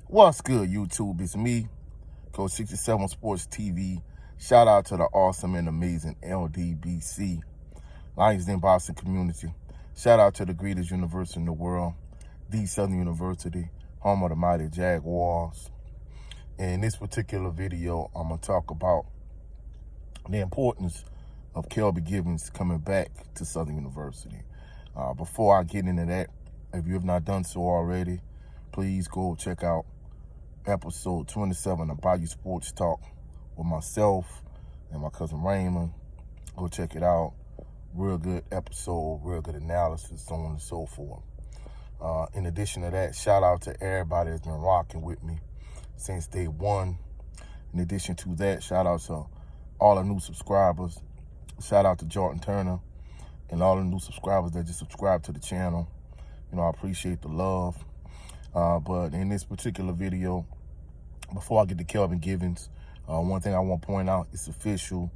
What's good, YouTube? It's me, Coach 67 Sports TV. Shout out to the awesome and amazing LDBC, Lions Den Boston community. Shout out to the greatest university in the world, the Southern University, home of the mighty Jaguars. In this particular video, I'm going to talk about the importance of Ckelby Givens coming back to Southern University. Before I get into that, if you have not done so already, please go check out episode 27 of Bayou Sports Talk with myself and my cousin Raymond. Go check it out. Real good episode, real good analysis, so on and so forth. In addition to that, shout out to everybody that's been rocking with me since day one. In addition to that, shout out to all the new subscribers. Shout out to Jordan Turner and all the new subscribers that just subscribed to the channel. You know, I appreciate the love. But in this particular video, before I get to Ckelby Givens, one thing I want to point out, it's official.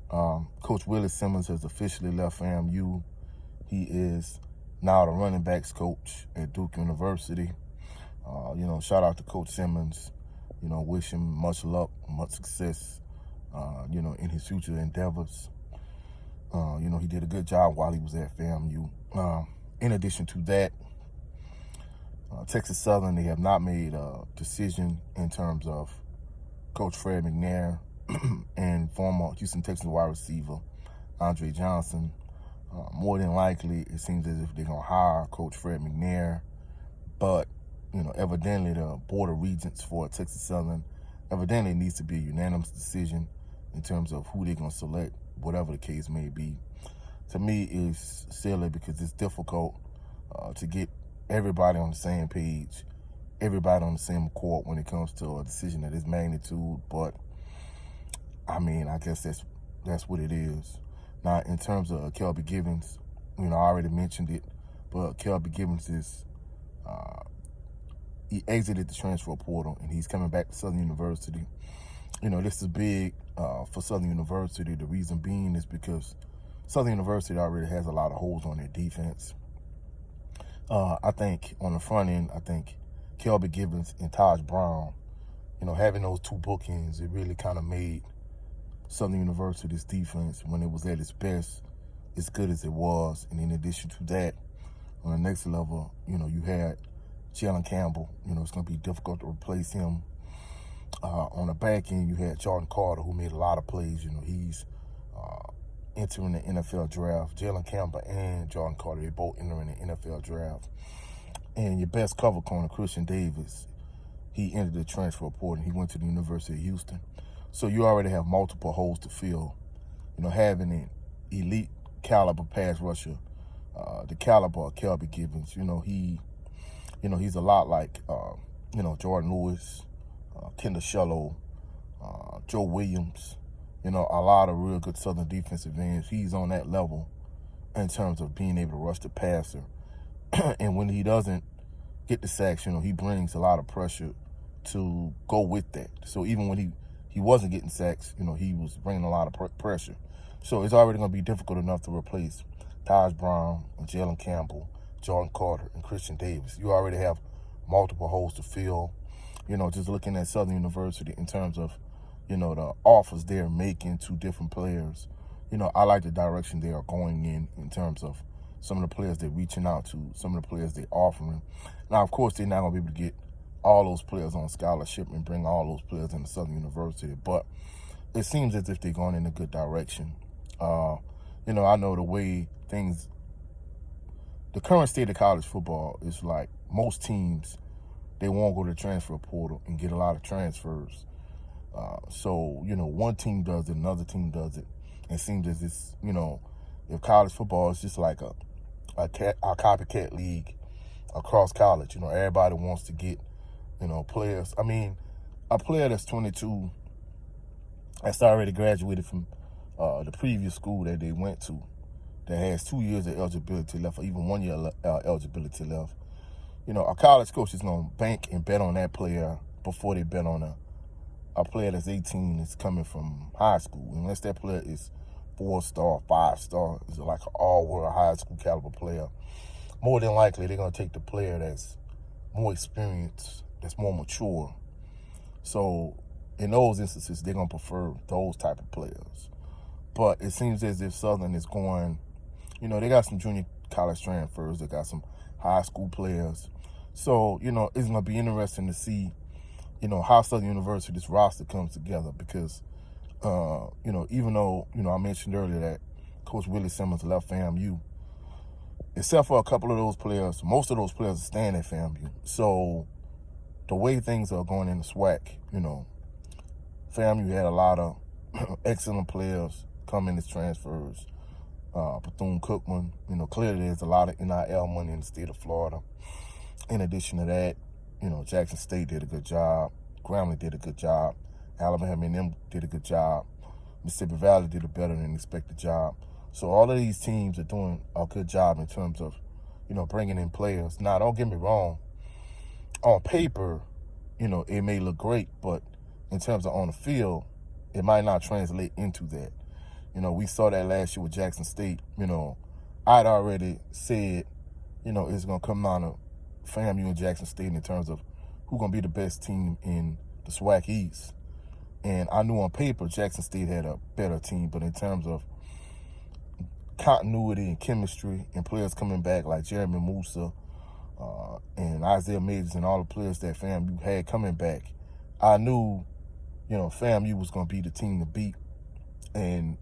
Coach Willis Simmons has officially left FAMU. He is now the running backs coach at Duke University. You know, shout out to Coach Simmons. You know, wish him much luck, much success, you know, in his future endeavors. You know, he did a good job while he was at FAMU. In addition to that, Texas Southern, they have not made a decision in terms of Coach Fred McNair and former Houston Texans wide receiver Andre Johnson. More than likely, it seems as if they're going to hire Coach Fred McNair. But, you know, evidently the Board of Regents for Texas Southern, evidently it needs to be a unanimous decision in terms of who they're going to select, whatever the case may be. To me, it's silly because it's difficult to get everybody on the same page, everybody on the same accord when it comes to a decision of this magnitude. But I mean, I guess that's what it is. Now, in terms of Ckelby Givens, you know, I already mentioned it, but Ckelby Givens is he exited the transfer portal and he's coming back to Southern University. You know, this is big for Southern University. The reason being is because Southern University already has a lot of holes on their defense. I think on the front end, I think Ckelby Givens and Taj Brown, you know, having those two bookends, it really kind of made Southern University's defense, when it was at its best, as good as it was. And in addition to that, on the next level, you know, you had Jalen Campbell. You know, it's going to be difficult to replace him. On the back end, you had Jordan Carter, who made a lot of plays. You know, he's entering the NFL draft. Jalen Campbell and Jordan Carter, they both entering the NFL draft. And your best cover corner, Christian Davis, he entered the transfer portal and he went to the University of Houston. So you already have multiple holes to fill. You know, having an elite caliber pass rusher, the caliber of Ckelby Givens, he's a lot like, you know, Jordan Lewis, Kendall Shello, Joe Williams. You know, a lot of real good Southern defensive ends. He's on that level in terms of being able to rush the passer. And when he doesn't get the sacks, you know, he brings a lot of pressure to go with that. So even when he wasn't getting sacks, you know, he was bringing a lot of pressure. So it's already going to be difficult enough to replace Taj Brown and Jalen Campbell, Jordan Carter, and Christian Davis. You already have multiple holes to fill. You know, just looking at Southern University in terms of, you know, the offers they're making to different players. You know, I like the direction they are going in terms of some of the players they're reaching out to, some of the players they're offering. Now, of course, they're not going to be able to get all those players on scholarship and bring all those players into Southern University, but it seems as if they're going in a good direction. You know, I know the way things, the current state of college football is like most teams, they won't go to the transfer portal and get a lot of transfers. So, you know, one team does it, another team does it. It seems as it's, you know, if college football is just like a copycat league across college. You know, everybody wants to get, you know, players. I mean, a player that's 22, that's already graduated from the previous school that they went to, that has 2 years of eligibility left, or even 1 year eligibility left. You know, a college coach is going to bank and bet on that player before they bet on a player that's 18 that's coming from high school. Unless that player is 4-star, 5-star, is like an all-world high school caliber player, more than likely they're going to take the player that's more experienced that's more mature. So in those instances, they're going to prefer those type of players. But it seems as if Southern is going, you know, they got some junior college transfers. They got some high school players. So, you know, it's going to be interesting to see, you know, how Southern University's roster comes together because, you know, even though, you know, I mentioned earlier that Coach Willie Simmons left FAMU, except for a couple of those players, most of those players are staying at FAMU. So the way things are going in the SWAC, you know, FAMU had a lot of excellent players come in as transfers. Bethune-Cookman, you know, clearly there's a lot of NIL money in the state of Florida. In addition to that, you know, Jackson State did a good job. Grambling did a good job. Alabama and them did a good job. Mississippi Valley did a better than expected job. So all of these teams are doing a good job in terms of, you know, bringing in players. Now, don't get me wrong. On paper, you know, it may look great, but in terms of on the field, it might not translate into that. You know, we saw that last year with Jackson State. You know, I'd already said, you know, it's going to come down to FAMU and Jackson State in terms of who's going to be the best team in the SWAC East. And I knew on paper Jackson State had a better team, but in terms of continuity and chemistry and players coming back like Jeremy Musa and Isaiah Majors and all the players that FAMU had coming back, I knew, you know, FAMU was going to be the team to beat. And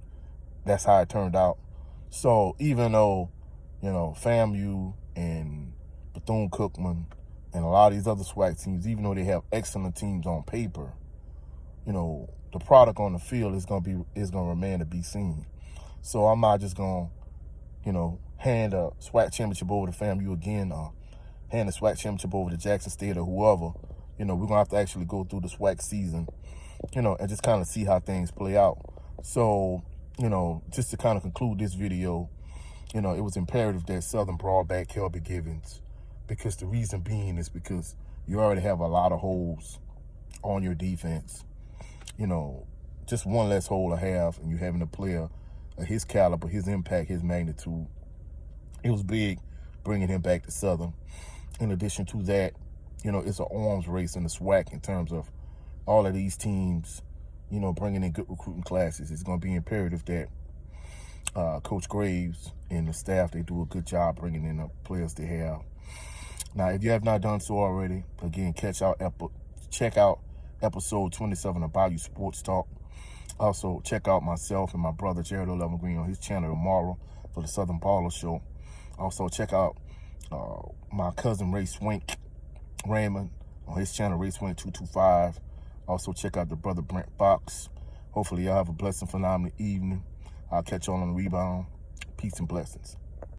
that's how it turned out. So even though, you know, FAMU and Bethune-Cookman and a lot of these other SWAC teams, even though they have excellent teams on paper, you know, the product on the field is going to remain to be seen. So I'm not just going to, you know, hand a SWAC championship over to FAMU again or hand the SWAC championship over to Jackson State or whoever. You know, we're going to have to actually go through the SWAC season, you know, and just kind of see how things play out. So, you know, just to kind of conclude this video, you know, it was imperative that Southern brought back Ckelby Givens because the reason being is because you already have a lot of holes on your defense. You know, just one less hole to have, and you having a player of his caliber, his impact, his magnitude. It was big bringing him back to Southern. In addition to that, you know, it's an arms race in the SWAC in terms of all of these teams, you know, bringing in good recruiting classes. It's going to be imperative that Coach Graves and the staff, they do a good job bringing in the players they have. Now, if you have not done so already, again, check out episode 27 of Bayou Sports Talk. Also, check out myself and my brother, Jared 11 Green, on his channel tomorrow for the Southern Baller Show. Also, check out my cousin, Ray Swink Raymond, on his channel, Ray Swink 225. Also, check out the brother, Brent Fox. Hopefully, y'all have a blessed and phenomenal evening. I'll catch y'all on the rebound. Peace and blessings.